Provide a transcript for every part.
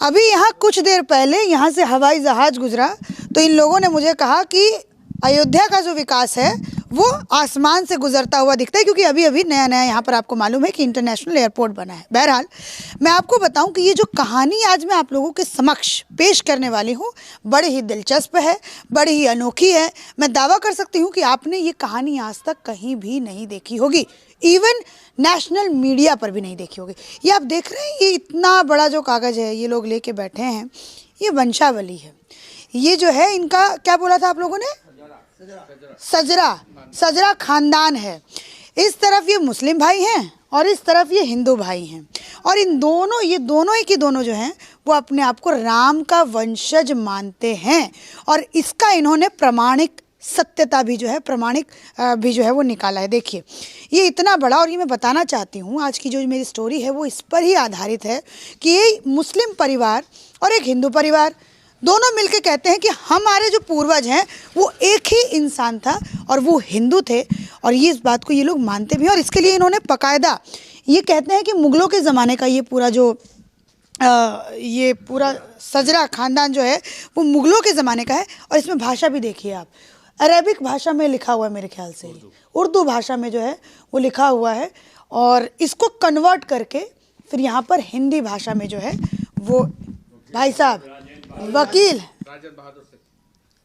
अभी यहाँ कुछ देर पहले यहाँ से हवाई जहाज गुजरा तो इन लोगों ने मुझे कहा कि अयोध्या का जो विकास है वो आसमान से गुजरता हुआ दिखता है, क्योंकि अभी अभी नया नया यहाँ पर आपको मालूम है कि इंटरनेशनल एयरपोर्ट बना है। बहरहाल मैं आपको बताऊं कि ये जो कहानी आज मैं आप लोगों के समक्ष पेश करने वाली हूँ बड़ी ही दिलचस्प है, बड़ी ही अनोखी है। मैं दावा कर सकती हूँ कि आपने ये कहानी आज तक कहीं भी नहीं देखी होगी, इवन नेशनल मीडिया पर भी नहीं देखी होगी। ये आप देख रहे हैं, ये इतना बड़ा जो कागज़ है ये लोग लेके बैठे हैं, ये वंशावली है। ये जो है इनका क्या बोला था आप लोगों ने, सजरा खानदान है। इस तरफ ये मुस्लिम भाई हैं और इस तरफ ये हिंदू भाई हैं, और इन दोनों ये दोनों ही की दोनों जो हैं वो अपने आप को राम का वंशज मानते हैं, और इसका इन्होंने प्रमाणिक सत्यता भी जो है प्रमाणिक भी जो है वो निकाला है। देखिए ये इतना बड़ा, और ये मैं बताना चाहती हूँ आज की जो मेरी स्टोरी है वो इस पर ही आधारित है कि ये मुस्लिम परिवार और एक हिंदू परिवार दोनों मिलकर कहते हैं कि हमारे जो पूर्वज हैं वो एक ही इंसान था और वो हिंदू थे, और ये इस बात को ये लोग मानते भी हैं। और इसके लिए इन्होंने बाकायदा ये कहते हैं कि मुग़लों के ज़माने का ये पूरा जो ये पूरा सजरा ख़ानदान जो है वो मुग़लों के ज़माने का है। और इसमें भाषा भी देखिए आप, अरेबिक भाषा में लिखा हुआ है, मेरे ख्याल से उर्दू भाषा में जो है वो लिखा हुआ है, और इसको कन्वर्ट करके फिर यहाँ पर हिंदी भाषा में जो है वो भाई साहब वकील,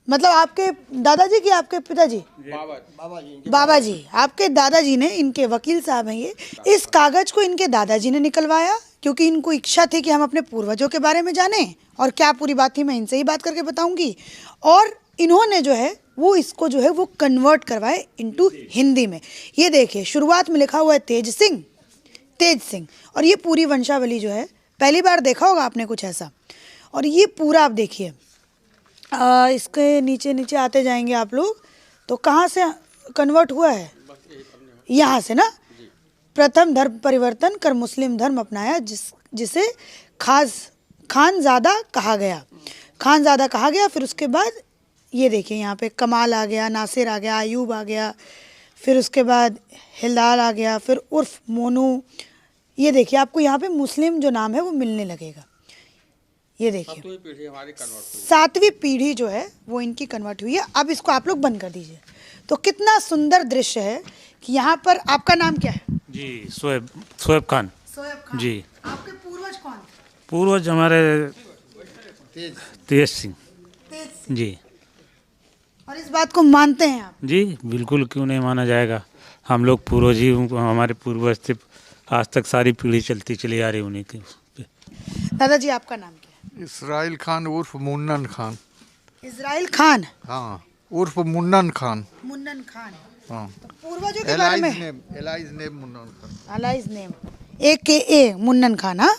मतलब आपके दादाजी की आपके पिताजी, बाबा जी आपके दादाजी ने, इनके वकील साहब हैं ये। इस कागज़ को इनके दादाजी ने निकलवाया क्योंकि इनको इच्छा थी कि हम अपने पूर्वजों के बारे में जानें, और क्या पूरी बात थी मैं इनसे ही बात करके बताऊंगी। और इन्होंने जो है वो इसको जो है वो कन्वर्ट करवाए इनटू हिंदी में। ये देखिए शुरुआत में लिखा हुआ है तेज सिंह, और ये पूरी वंशावली जो है पहली बार देखा होगा आपने कुछ ऐसा। और ये पूरा आप देखिए, इसके नीचे नीचे आते जाएंगे आप लोग तो कहाँ से कन्वर्ट हुआ है, यहाँ से ना। प्रथम धर्म परिवर्तन कर मुस्लिम धर्म अपनाया जिसे खानज़ादा कहा गया। फिर उसके बाद ये देखिए यहाँ पे कमाल आ गया, नासिर आ गया, अयूब आ गया, फिर उसके बाद हिलाल आ गया, फिर उर्फ मोनू। ये देखिए आपको यहाँ पे मुस्लिम जो नाम है वो मिलने लगेगा। ये देखिए सातवीं पीढ़ी जो है वो इनकी कन्वर्ट हुई है। अब इसको आप लोग बंद कर दीजिए। तो कितना सुंदर दृश्य है कि यहाँ पर आपका नाम क्या है? जी सोएब खान जी। आपके पूर्वज कौन थे? पूर्वज हमारे तेज सिंह जी। और इस बात को मानते हैं आप? जी बिल्कुल, क्यों नहीं माना जाएगा। हम लोग पूर्वज ही, हमारे पूर्वज थे, आज तक सारी पीढ़ी चलती चली आ रही उन्हीं की। दादाजी आपका नाम क्या है? इसराइल खान उर्फ मुन्नन खान। इजराइल खान? हाँ, उर्फ मुन्नन खान। हाँ। तो पूर्वजों के बारे में एलाइज नेम मुन्नन खान। एलाइज नेम AKA मुन्नन खान। हाँ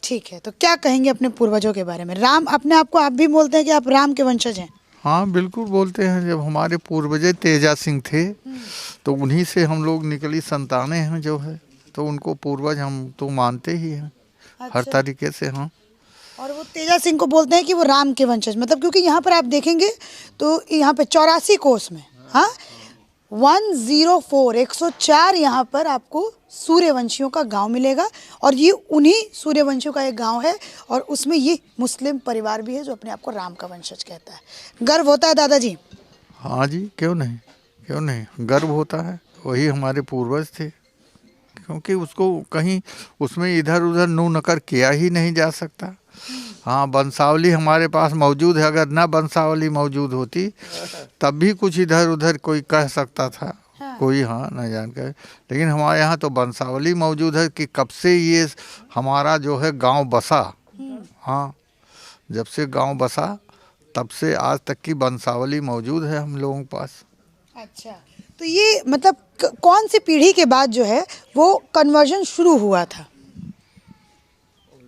ठीक है। तो क्या कहेंगे अपने पूर्वजों के बारे में? राम, अपने आप को आप भी बोलते हैं कि आप राम के वंशज हैं? हाँ बिल्कुल बोलते हैं। जब हमारे पूर्वज तेजा सिंह थे तो उन्हीं से हम लोग निकली संतानें हैं जो है, तो उनको पूर्वज हम तो मानते ही हैं। अच्छा। हर तरीके से। हाँ। और वो तेजा सिंह को बोलते हैं कि वो राम के वंशज, मतलब क्योंकि यहाँ पर आप देखेंगे तो यहाँ पे 84 कोस में, हाँ 104 यहाँ पर आपको सूर्यवंशियों का गांव मिलेगा, और ये उन्हीं सूर्यवंशियों का एक गांव है, और उसमें ये मुस्लिम परिवार भी है जो अपने आप को राम का वंशज कहता है। गर्व होता है दादाजी? हाँ जी, क्यों नहीं गर्व होता है। वही हमारे पूर्वज थे, क्योंकि उसको कहीं उसमें इधर उधर नू नकर किया ही नहीं जा सकता। हाँ, वंशावली हमारे पास मौजूद है। अगर ना वंशावली मौजूद होती तब भी कुछ इधर उधर कोई कह सकता था। हाँ। कोई हाँ न जान कर, लेकिन हमारे यहाँ तो वंशावली मौजूद है कि कब से ये हमारा जो है गांव बसा। हाँ, जब से गांव बसा तब से आज तक की वंशावली मौजूद है हम लोगों के पास। अच्छा, तो ये मतलब कौन सी पीढ़ी के बाद जो है वो कन्वर्जन शुरू हुआ था?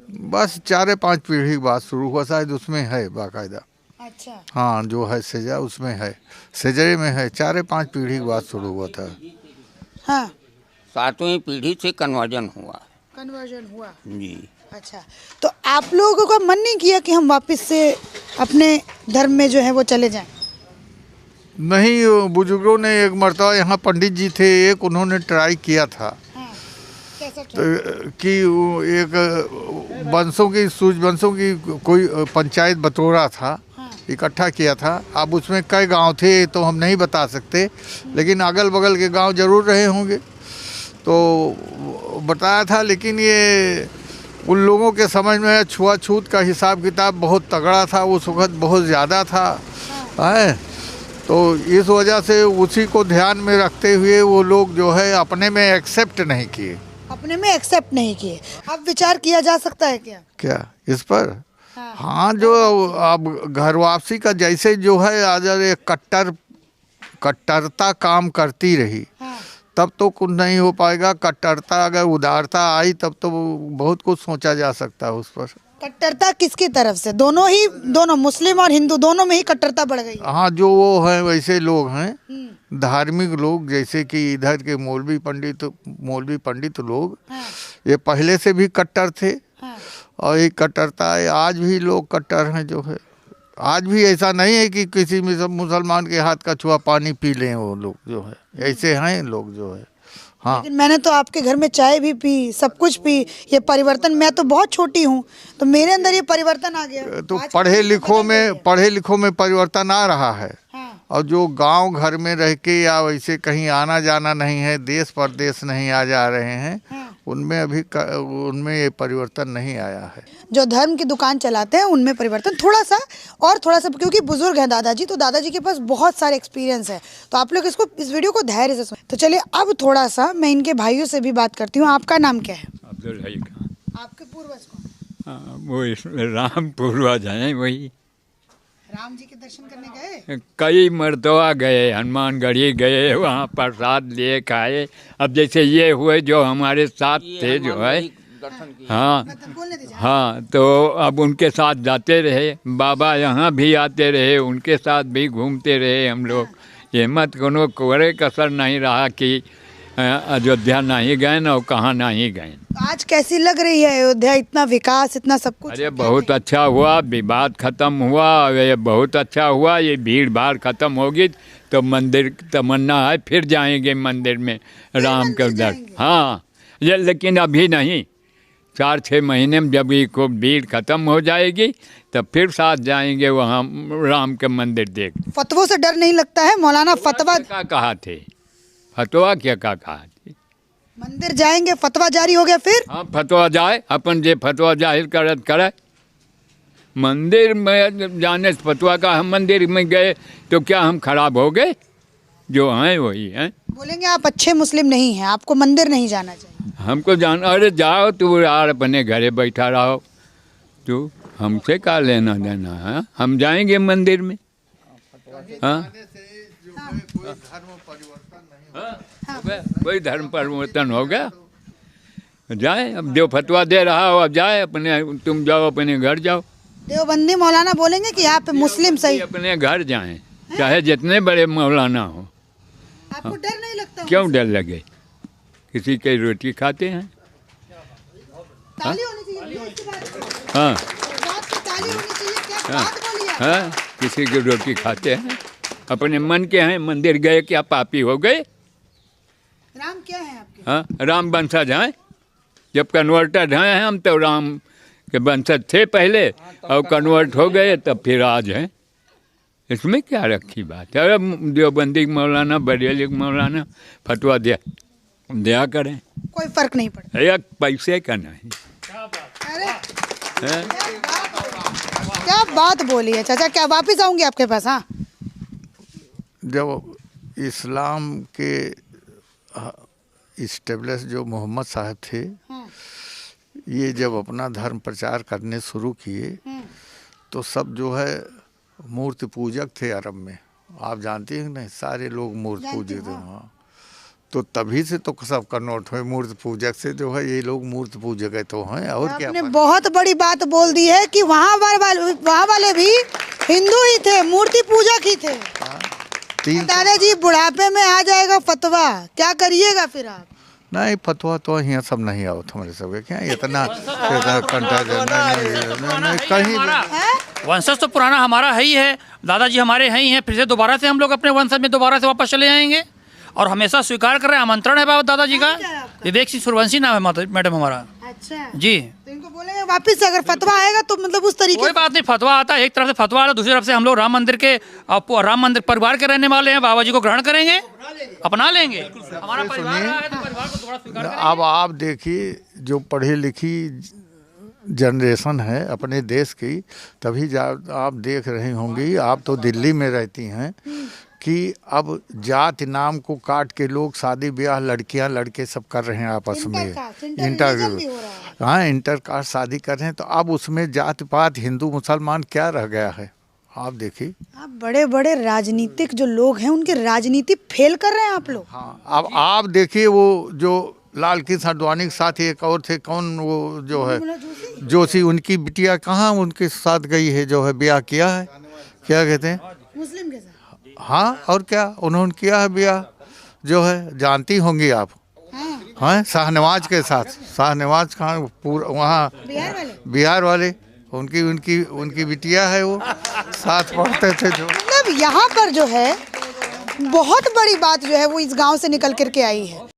बस 4-5 पीढ़ी के बाद शुरू हुआ, शायद उसमें है बाकायदा। अच्छा। हाँ, जो है सेजा उसमें है, सेजरे में है। 4-5 पीढ़ी के बाद शुरू हुआ था। हाँ, 7वीं पीढ़ी से कन्वर्जन हुआ जी। अच्छा, तो आप लोगों का मन नहीं किया कि हम वापस से अपने धर्म में जो है वो चले जाएं? नहीं, बुजुर्गों ने एक मरतबा, यहाँ पंडित जी थे एक, उन्होंने ट्राई किया था। हाँ, कि वो एक वंशों की सूर्यवंशों की कोई पंचायत बटोरा था, इकट्ठा किया था। अब उसमें कई गांव थे तो हम नहीं बता सकते, लेकिन अगल बगल के गांव जरूर रहे होंगे, तो बताया था। लेकिन ये उन लोगों के समझ में छुआछूत का हिसाब किताब बहुत तगड़ा था, उस वक्त बहुत ज़्यादा था है। तो इस वजह से उसी को ध्यान में रखते हुए वो लोग जो है अपने में एक्सेप्ट नहीं किए। अपने में एक्सेप्ट नहीं किए। अब विचार किया जा सकता है क्या इस पर? हाँ, जो अब घर वापसी का जैसे जो है अगर कट्टरता काम करती रही तब तो कुछ नहीं हो पाएगा। कट्टरता अगर उदारता आई तब तो बहुत कुछ सोचा जा सकता है उस पर। कट्टरता किसकी तरफ से? दोनों मुस्लिम और हिंदू दोनों में ही कट्टरता बढ़ गई। हाँ, जो वो है वैसे लोग हैं धार्मिक लोग, जैसे कि इधर के मौलवी पंडित लोग ये पहले से भी कट्टर थे और ये कट्टरता है। आज भी लोग कट्टर हैं जो है। आज भी ऐसा नहीं है कि किसी मुसलमान के हाथ का छुआ पानी पी लें वो लोग जो है, ऐसे हैं लोग जो है। हाँ, लेकिन मैंने तो आपके घर में चाय भी पी, सब कुछ पी। ये परिवर्तन, मैं तो बहुत छोटी हूँ तो मेरे अंदर ये परिवर्तन आ गया। तो पढ़े लिखों में परिवर्तन आ रहा है। और जो गांव घर में रह के या वैसे कहीं आना जाना नहीं है, देश परदेश नहीं आ जा रहे हैं, उनमें ये परिवर्तन नहीं आया है। जो धर्म की दुकान चलाते हैं उनमें परिवर्तन थोड़ा सा, क्योंकि बुजुर्ग हैं दादाजी, तो दादाजी के पास बहुत सारे एक्सपीरियंस है, तो आप लोग इस वीडियो को धैर्य से सुनें। तो चलिए अब थोड़ा सा मैं इनके भाइयों से भी बात करती हूँ। आपका नाम क्या है? अब्दुल हई खान। आपके पूर्वज कौन? वो इसमें राम पूर्वज हैं, वही राम जी के दर्शन करने गए? कई मर्तबा गए, हनुमानगढ़ी गए, वहाँ प्रसाद लिए खाए। अब जैसे ये हुए जो हमारे साथ थे जो है, हाँ हाँ, तो अब उनके साथ जाते रहे। बाबा यहाँ भी आते रहे, उनके साथ भी घूमते रहे हम लोग। ये मत कोनो कोरे कसर नहीं रहा कि अयोध्या नहीं गए न और कहाँ नहीं गए। आज कैसी लग रही है अयोध्या? इतना विकास, इतना सब कुछ। अरे बहुत अच्छा हुआ, विवाद खत्म हुआ, ये बहुत अच्छा हुआ। ये भीड़ भाड़ खत्म होगी तो मंदिर तमन्ना है फिर जाएंगे मंदिर में राम के दर। हाँ, ये लेकिन अभी नहीं, 4-6 महीने में जब ये को भीड़ खत्म हो जाएगी तब फिर साथ जाएंगे वहाँ राम के मंदिर देख। फतवों से डर नहीं लगता है? मौलाना फतवा क्या कहा थे? फतवा क्या कहा थे? मंदिर जाएंगे, फतवा जारी हो गया फिर? हाँ, फतवा जाए, अपन जे फतवा जाहिर करे। मंदिर में जाने से फतवा का, हम मंदिर में गए तो क्या हम खराब हो गए? जो हैं वही हैं। बोलेंगे आप अच्छे मुस्लिम नहीं हैं, आपको मंदिर नहीं जाना चाहिए। हमको अरे जाओ तू यार, अपने घरे बैठा रहो, तू हमसे क्या लेना देना है? हम जाएंगे मंदिर में। हाँ, कोई धर्म परिवर्तन हो गया? जाए, अब जो फतवा दे रहा हो अब जाए, अपने तुम जाओ, अपने घर जाओ। देवबंदी मौलाना बोलेंगे कि आप मुस्लिम सही, अपने घर जाएं, चाहे जितने बड़े मौलाना हो। आपको डर नहीं लगता? क्यों डर लगे? किसी की रोटी खाते हैं। ताली होनी चाहिए। हाँ ताली होनी चाहिए। क्या हाँ, बात बोली है? हाँ, किसी की रोटी खाते हैं, अपने मन के हैं। मंदिर गए क्या पापी हो गए? राम क्या है आपके? हाँ, राम वंशज हैं। जब कन्वर्टेड हैं हम तो राम के वंशज थे पहले और कन्वर्ट हो गए तब फिर आज हैं। इसमें क्या रखी बात है? देवबंदी मौलाना, बरेली मौलाना फतवा दिया करें, कोई फर्क नहीं पड़ता। एक पैसे का नहीं। अरे क्या बात बोली है चाचा। क्या वापिस आऊंगी आपके पास? हाँ, जब इस्लाम के इस्टेब्लिश जो मोहम्मद साहब थे, ये जब अपना धर्म प्रचार करने शुरू किए तो सब जो है मूर्ति पूजक थे अरब में। आप जानते हैं नहीं, सारे लोग मूर्ति पूजक थे। हाँ, तो तभी से तो सब कन्वर्ट हुए मूर्ति पूजक से जो है, ये लोग मूर्ति पूजक है तो हैं। और क्या? आपने बहुत बड़ी बात बोल दी है कि वहाँ वाले भी हिंदू ही थे, मूर्ति पूजक ही थे। दादाजी बुढ़ापे में आ जाएगा फतवा, क्या करिएगा फिर आप? नहीं, फतवा तो यहाँ सब नहीं आओ हमारे सब क्या इतना कहीं। वंशज तो पुराना हमारा है ही है, दादाजी हमारे हैं ही हैं, फिर से दोबारा से हम लोग अपने वंशज में दोबारा से वापस चले आएंगे। और हमेशा स्वीकार कर रहे हैं। आमंत्रण है बाबा दादाजी का। विवेक सिंह सूर्यवंशी नाम है मैडम हमारा। अच्छा जी, तो इनको बोलेंगे वापस से अगर फतवा आएगा तो मतलब उस तरीके कोई बात नहीं, फतवा आता है, एक तरफ से फतवा आता, दूसरी तरफ से हम लोग राम मंदिर परिवार के रहने वाले हैं, बाबा जी को ग्रहण करेंगे, अपना लेंगे। हमारा परिवार रहा है तो परिवार को थोड़ा स्वीकार करेंगे। अब आप देखिए जो पढ़ी लिखी जनरेशन है अपने देश की, तभी आप देख रही होंगी, आप तो दिल्ली में रहती हैं, कि अब जाति नाम को काट के लोग शादी ब्याह लड़कियां लड़के सब कर रहे हैं आपस में। इंटर कास्ट शादी कर रहे हैं, तो अब उसमें जाति पात हिंदू मुसलमान क्या रह गया है? आप देखिए, आप बड़े बड़े राजनीतिक जो लोग हैं उनकी राजनीति फेल कर रहे हैं आप लोग। हाँ, अब आप देखिए वो जो लाल कृष्ण आडवाणी के साथ एक और थे, कौन वो जो है जोशी, उनकी बिटिया कहाँ उनके साथ गई है, जो है ब्याह किया है, क्या कहते हैं, मुस्लिम के साथ। हाँ, और क्या उन्होंने किया है ब्याह, जो है जानती होंगी आप। हाँ, शाहनवाज के साथ। शाहनवाज कहाँ, पूरा वहाँ बिहार वाले उनकी उनकी उनकी बिटिया है, वो साथ पढ़ते थे जो। मतलब यहाँ पर जो है बहुत बड़ी बात जो है वो इस गांव से निकल करके आई है